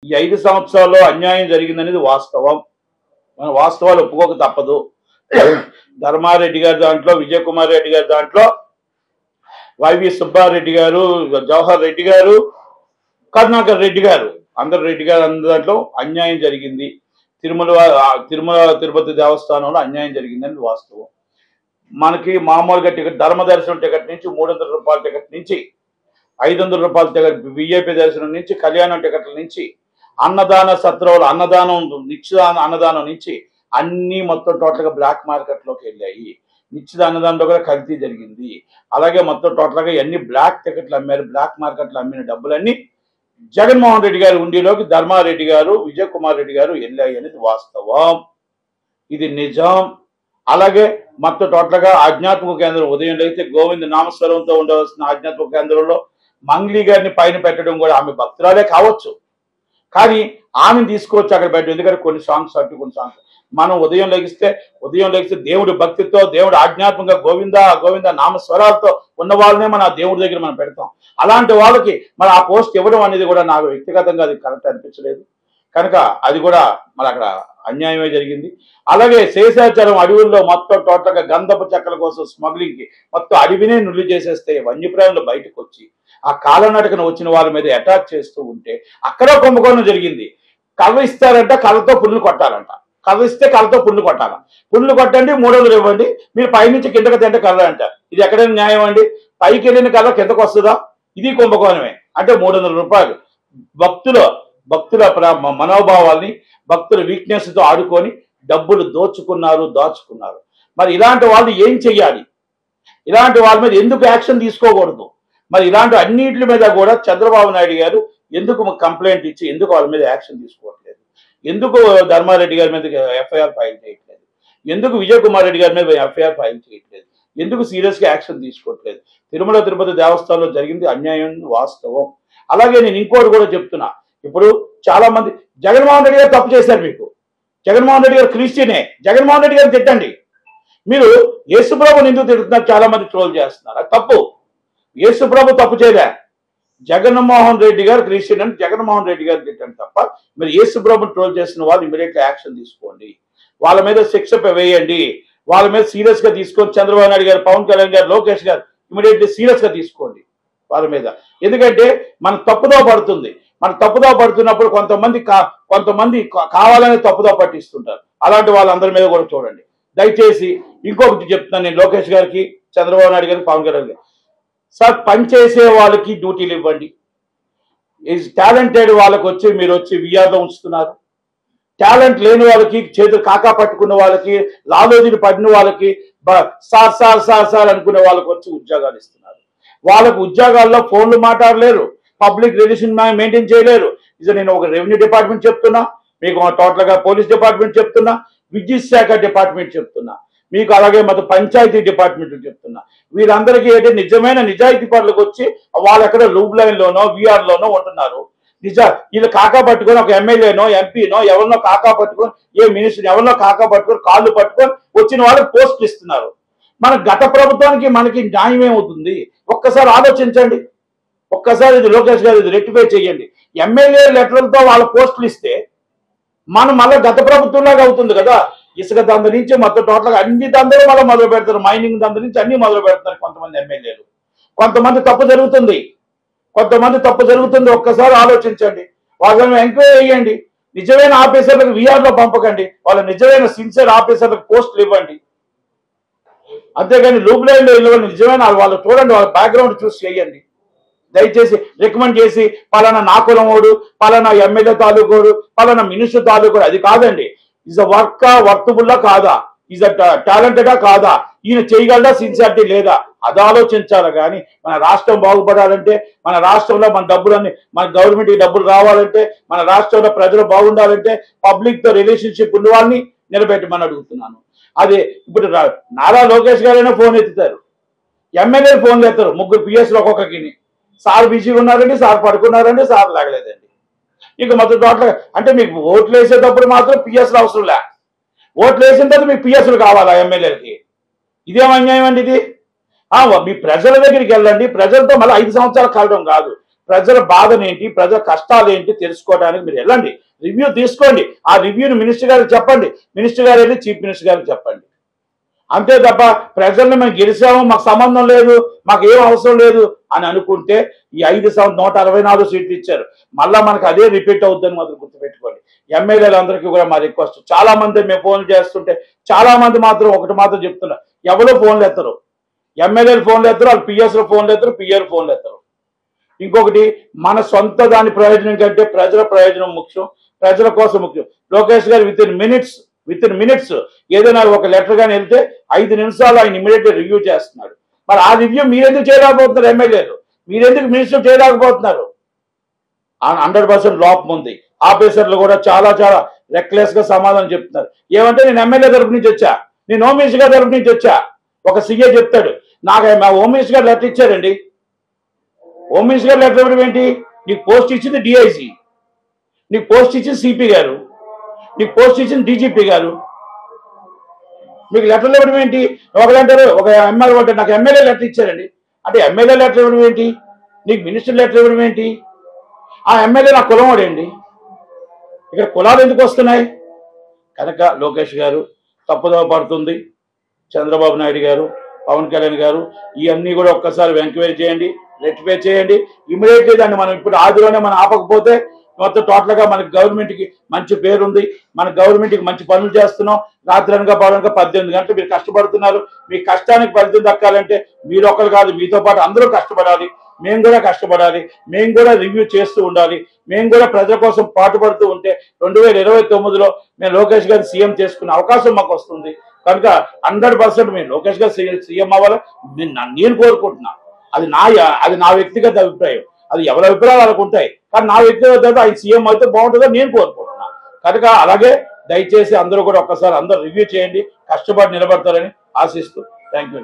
ఈ 5 సంవత్సరాల్లో అన్యాయం జరిగిందనేది వాస్తవం. మన వాస్తవాలు ఒప్పుకోక తప్పదు. ధర్మారెడ్డి గారి దాంట్లో, విజయ్ కుమార్ రెడ్డి గారి దాంట్లో, వైవి సుబ్బారెడ్డి గారు, జవహర్ రెడ్డి గారు, కరుణాకర్ రెడ్డి గారు, అందరు రెడ్డి గారు అందరి దాంట్లో అన్యాయం జరిగింది. తిరుమల తిరుపతి దేవస్థానంలో అన్యాయం జరిగిందని వాస్తవం. మనకి మామూలుగా టికెట్, ధర్మ దర్శనం టికెట్ నుంచి 300 రూపాయల టికెట్ నుంచి 500 రూపాయల టికెట్, విఐపి దర్శనం నుంచి, కళ్యాణం టికెట్ల నుంచి, అన్నదాన సత్రాలు, అన్నదానం, నిశ్చిత అన్నదానం నుంచి అన్ని మొత్తం టోటల్గా బ్లాక్ మార్కెట్లోకి వెళ్ళాయి. నిశ్చిత అన్నదానంలో కూడా కల్తీ జరిగింది. అలాగే మొత్తం టోటల్గా అన్ని బ్లాక్ టికెట్లు అమ్మారు. బ్లాక్ మార్కెట్లో అమ్మిన డబ్బులన్నీ జగన్మోహన్ రెడ్డి గారి ఉండిలోకి ధర్మారెడ్డి గారు, విజయ్ కుమార్ రెడ్డి గారు వెళ్ళాయి అనేది వాస్తవం. ఇది నిజం. అలాగే మొత్తం టోటల్గా ఆధ్యాత్మిక కేంద్రం ఉదయం లేకపోతే గోవింద నామస్వరంతో ఉండవలసిన ఆధ్యాత్మిక కేంద్రంలో మంగ్లీ గారిని పైన పెట్టడం కూడా, ఆమె భక్తురాలే కావచ్చు కానీ ఆమెను తీసుకొచ్చి అక్కడ పెట్టడం. ఎందుకంటే కొన్ని సాంగ్స్ మనం ఉదయం లెగిస్తే దేవుడి భక్తితో, దేవుడు ఆధ్యాత్మికంగా గోవింద గోవింద నామస్వరాలతో ఉన్న వాళ్ళనే మన దేవుడి దగ్గర మనం పెడతాం. అలాంటి వాళ్ళకి మన ఆ పోస్ట్ ఇవ్వడం అనేది కూడా నాకు వ్యక్తిగతంగా అది కరెక్ట్ అనిపించలేదు. కనుక అది కూడా మన అక్కడ అన్యాయమే జరిగింది. అలాగే శేషాచలం అడవుల్లో మొత్తం టోటల్గా గంధపు చెక్కల కోసం స్మగ్లింగ్కి మొత్తం అడవినే నుల్లి చేసేస్తే వన్యప్రాణులు బయటకు వచ్చి ఆ కాలనాటకను వచ్చిన వాళ్ళ మీద అటాక్ చేస్తూ ఉంటే అక్కడ కుంభకోణం జరిగింది. కర్ర ఇస్తారంట, కర్రతో పుల్లు కొట్టాలంట. కర్ర ఇస్తే కర్రతో పుల్లు కొట్టాల. పుల్లు కొట్టండి, 300 ఇవ్వండి, మీరు పైనుంచి కిందకి తింటే కర్ర అంట. ఇది ఎక్కడైనా న్యాయం అండి? పైకి వెళ్ళిన కర్ర కిందకు వస్తుందా? ఇది కుంభకోణమే. అంటే 300 రూపాయలు. భక్తుల మనోభావాల్ని, భక్తుల వీక్నెస్ తో ఆడుకొని డబ్బులు దాచుకున్నారు. మరి ఇలాంటి వాళ్ళు ఏం చెయ్యాలి? ఇలాంటి వాళ్ళ మీద ఎందుకు యాక్షన్ తీసుకోకూడదు? మరి ఇలాంటి అన్నింటి మీద కూడా చంద్రబాబు నాయుడు గారు ఎందుకు కంప్లైంట్ ఇచ్చి ఎందుకు వాళ్ళ మీద యాక్షన్ తీసుకోవట్లేదు? ఎందుకు ధర్మారెడ్డి గారి మీద ఎఫ్ఐఆర్ ఫైల్ చేయట్లేదు? ఎందుకు విజయ్ కుమార్ రెడ్డి గారి మీద ఎఫ్ఐఆర్ ఫైల్ చేయట్లేదు? ఎందుకు సీరియస్ గా యాక్షన్ తీసుకోవట్లేదు? తిరుమల తిరుపతి దేవస్థానంలో జరిగింది అన్యాయం, వాస్తవం. అలాగే నేను ఇంకోటి కూడా చెప్తున్నా. ఇప్పుడు చాలా మంది జగన్మోహన్ రెడ్డి గారు తప్పు చేశారు. మీకు జగన్మోహన్ రెడ్డి గారు క్రిస్టియనే, జగన్మోహన్ రెడ్డి గారిని తిట్టండి. మీరు యేసుప్రభుని ఎందుకు తిడుతున్నారు? చాలా మంది ట్రోల్ చేస్తున్నారు. అది తప్పు. యేసుప్రభు తప్పు చేయలే. జగన్మోహన్ రెడ్డి గారు క్రిస్టియన్ అని జగన్మోహన్ రెడ్డి గారు తిట్టండి తప్ప మీరు యేసుప్రభుని ట్రోల్ చేసిన వాళ్ళు ఇమీడియట్గా యాక్షన్ తీసుకోండి. వాళ్ళ మీద శిక్ష వేయండి. వాళ్ళ మీద సీరియస్ గా తీసుకొని చంద్రబాబు నాయుడు గారు, పవన్ కళ్యాణ్ గారు, లోకేష్ గారు ఇమీడియట్లీ సీరియస్ గా తీసుకోండి వాళ్ళ మీద. ఎందుకంటే మన తప్పుదో పడుతుంది. మన తప్పుదో పడుతున్నప్పుడు కొంతమంది కావాలని తప్పుదో పట్టిస్తుంటారు. అలాంటి వాళ్ళందరి మీద కూడా చూడండి. దయచేసి ఇంకొకటి చెప్తున్నాను నేను లోకేష్ గారికి, చంద్రబాబు నాయుడు గారికి, పవన్ కళ్యాణ్ గారికి. సార్, పనిచేసే వాళ్ళకి డ్యూటీలు ఇవ్వండి. టాలెంటెడ్ వాళ్ళకి వచ్చి మీరు వచ్చి విఆర్లో ఉంచుతున్నారు. టాలెంట్ లేని వాళ్ళకి, చేతులు కాకా పట్టుకున్న వాళ్ళకి, లాలోజీని పడిన వాళ్ళకి, సార్ అనుకునే వాళ్ళకి వచ్చి ఉద్యోగాలు ఇస్తున్నారు. వాళ్ళకు ఉద్యోగాల్లో ఫోన్లు మాట్లాడలేరు, పబ్లిక్ రిలేషన్ మెయింటైన్ చేయలేరు. ఇది నేను ఒక రెవెన్యూ డిపార్ట్మెంట్ చెప్తున్నా, మీకు టోటల్గా పోలీస్ డిపార్ట్మెంట్ చెప్తున్నా, విద్యుత్ శాఖ డిపార్ట్మెంట్ చెప్తున్నా, మీకు అలాగే మొత్తం పంచాయతీ డిపార్ట్మెంట్ చెప్తున్నా. వీళ్ళందరికీ ఏంటి నిజమైన నిజాయితీ పనులకు వచ్చి వాళ్ళు ఎక్కడ లూబ్ లైన్ లోనో విఆర్ లోనో ఉంటున్నారు. వీళ్ళు కాకా పట్టుకొని ఒక ఎమ్మెల్యేనో ఎంపీనో ఎవరినో కాకా పట్టుకొని, ఏ మినిస్టర్ ఎవరినో కాకా పట్టుకొని కాళ్ళు పట్టుకొని వచ్చిన వాళ్ళకి పోస్టులు ఇస్తున్నారు. మన గత ప్రభుత్వానికి మనకి న్యాయం ఏమవుతుంది? ఒక్కసారి ఆలోచించండి. ఒక్కసారి ఇది లోకేష్ గారు ఇది రెక్టిఫై చేయండి. ఎమ్మెల్యే లెటర్లతో వాళ్ళ పోస్టులు ఇస్తే మనం మళ్ళీ గత ప్రభుత్వంలాగా అవుతుంది కదా. ఇసుక దంద నుంచి మొత్తం టోటల్గా అన్ని దందలు మళ్ళీ మొదలు పెడతారు. మైనింగ్ దంద నుంచి అన్ని మొదలు పెడతారు కొంతమంది ఎమ్మెల్యేలు. కొంతమంది తప్పు జరుగుతుంది. ఒక్కసారి ఆలోచించండి. వాళ్ళని ఎంక్వైరీ చేయండి. నిజమైన ఆఫీసర్లకు విఆర్లో పంపకండి. వాళ్ళ నిజమైన సిన్సియర్ ఆఫీసర్లకు పోస్టులు ఇవ్వండి. అంతేగాని లూప్ లైన్లో వెళ్ళి నిజమైన వాళ్ళు చూడండి, వాళ్ళ బ్యాక్గ్రౌండ్ చూసి చేయండి. దయచేసి రికమెండ్ చేసి పలానా నా కులమోడు, పలానా ఎమ్మెల్యే తాలూకోడు, పలానా మినిస్టర్ తాలూకోడు, అది కాదండి. ఈజ్ అ వర్కబుల్లా కాదా, ఈజ్ అ టాలెంటెడా కాదా, ఈయన చేయగలడా, సిన్సియారిటీ లేదా, అది ఆలోచించాలి. కానీ మన రాష్ట్రం బాగుపడాలంటే, మన రాష్ట్రంలో మన డబ్బులన్నీ, మన గవర్నమెంట్కి డబ్బులు రావాలంటే, మన రాష్ట్రంలో ప్రజలు బాగుండాలంటే పబ్లిక్ తో రిలేషన్షిప్ ఉన్న వాళ్ళని నిలబెట్టమని అడుగుతున్నాను. అదే ఇప్పుడు నారా లోకేష్ గారైనా ఫోన్ ఎత్తుతారు, ఎమ్మెల్యేలు ఫోన్ చేస్తారు, 3 పిఎస్లు ఒక్కొక్కరికి. సార్ బిజీగా ఉన్నారండి, సార్ పడుకున్నారండి, సార్ లాగలేదండి. ఇక మొత్తం టోటల్ అంటే మీకు ఓట్లు వేసేటప్పుడు మాత్రం పిఎస్లు అవసరం లే, ఓట్లు వేసిన తర్వాత మీకు పిఎస్లు కావాలా ఎమ్మెల్యేలకి? ఇదేం అన్యాయం అండి ఇది? మీ ప్రజల దగ్గరికి వెళ్ళండి. ప్రజలతో మళ్ళీ 5 సంవత్సరాలు కలవడం కాదు, ప్రజల బాధనేంటి, ప్రజల కష్టాలు ఏంటి తెలుసుకోవడానికి మీరు వెళ్ళండి, రివ్యూ తీసుకోండి. ఆ రివ్యూని మినిస్టర్ గారికి చెప్పండి, మినిస్టర్ గారు వెళ్ళి చీఫ్ మినిస్టర్ గారికి చెప్పండి. అంతే తప్ప ప్రజల్ని మేము గెలిచాము, మాకు సంబంధం లేదు, మాకు ఏం అవసరం లేదు అని అనుకుంటే ఈ 164 సీట్లు ఇచ్చారు, మళ్ళా మనకు అదే రిపీట్ అవుతుందని మాత్రం గుర్తుపెట్టుకోండి. ఎమ్మెల్యేలందరికీ కూడా మా రిక్వెస్ట్, చాలా మంది మేము ఫోన్లు చేస్తుంటే చాలా మంది మాత్రం ఒకటి మాత్రం చెప్తున్నారు, ఎవరో ఫోన్లు ఎత్తరు, ఎమ్మెల్యేలు ఫోన్లు ఎత్తరు, వాళ్ళు పిఎస్లు ఫోన్లు ఎత్తరు, పిఏలు ఫోన్లు ఎత్తరు. ఇంకొకటి, మన సొంత దాని ప్రయోజనం కంటే ప్రజల ప్రయోజనం ముఖ్యం, ప్రజల కోసం ముఖ్యం. లోకేష్ గారు విత్ ఇన్ మినిట్స్ ఏదైనా ఒక లెటర్ కానీ వెళ్తే 5 నిమిషాలు ఆయన ఇమీడియట్గా రివ్యూ చేస్తున్నాడు. మరి ఆ రివ్యూ మీరెందుకు చేయలేకపోతున్నారు? ఎమ్మెల్యేలు మీరెందుకు మినిస్టర్ చేయలేకపోతున్నారు? 100% లోపం ఉంది. ఆఫీసర్లు కూడా చాలా చాలా రెక్లెస్ గా సమాధానం చెప్తున్నారు. ఏమంటే నేను ఎమ్మెల్యే తరపు నుంచి వచ్చా, నేను హోమ్ మినిస్టర్ గారి తరపు నుంచి వచ్చా. ఒక సీఏ చెప్తాడు, నాకు మా హోమ్ మినిస్టర్ గారు లెటర్ ఇచ్చారండి. హోమ్ మినిస్టర్ గారు లెటర్ ఇవ్వడం ఏంటి? నీకు పోస్ట్ ఇచ్చింది డిఐజీ, నీకు పోస్ట్ ఇచ్చింది సిపి గారు, నీకు పోస్ట్ ఇచ్చింది డీజీపీ గారు, మీకు లెటర్లు ఇవ్వడం ఏంటి? ఒకరంటారు, ఒక ఎమ్మెల్యే అంటే నాకు ఎమ్మెల్యే లెటర్ ఇచ్చారండి అంటే ఎమ్మెల్యే లెటర్ ఇవ్వడం ఏంటి? నీకు మినిస్టర్ లెటర్ ఇవ్వడం ఏంటి? ఆ ఎమ్మెల్యే నా కులం వాడండి. ఇక్కడ కులాలు ఎందుకు వస్తున్నాయి? కనుక లోకేష్ గారు తప్పుదోవ పడుతుంది, చంద్రబాబు నాయుడు గారు, పవన్ కళ్యాణ్ గారు ఇవన్నీ కూడా ఒక్కసారి ఎంక్వైరీ చేయండి, రెక్టిఫై చేయండి. ఇమీడియట్లీ దాన్ని మనం ఇప్పుడు ఆదిలోనే మనం ఆపకపోతే మొత్తం టోటల్ గా మనకి గవర్నమెంట్ కి మంచి పేరు ఉంది, మన గవర్నమెంట్ కి మంచి పనులు చేస్తున్నాం. రాత్రనగా పవనగా 18 గంటలు మీరు కష్టపడుతున్నారు. మీ కష్టానికి ఫలితం దక్కాలంటే మీరు ఒక్కరు కాదు, మీతో పాటు అందరూ కష్టపడాలి, మేము కూడా కష్టపడాలి, మేము కూడా రివ్యూ చేస్తూ ఉండాలి, మేము కూడా ప్రజల కోసం పాటుపడుతూ ఉంటే 2029లో మేము లోకేష్ గారిని సీఎం చేసుకునే అవకాశం మాకు వస్తుంది. కనుక 100% మేము లోకేష్ గారు సీఎం అవ్వాలి నేను కోరుకుంటున్నా. అది నా వ్యక్తిగత అభిప్రాయం, అది ఎవరి అభిప్రాయాలు వాళ్ళకు ఉంటాయి. కానీ నా వ్యక్తిగత ఆయన సీఎం అయితే బాగుంటుందని నేను కోరుకుంటున్నా. కనుక అలాగే దయచేసి అందరూ కూడా ఒక్కసారి అందరూ రివ్యూ చేయండి, కష్టపడి నిలబడతారని ఆశిస్తూ థ్యాంక్ యూ.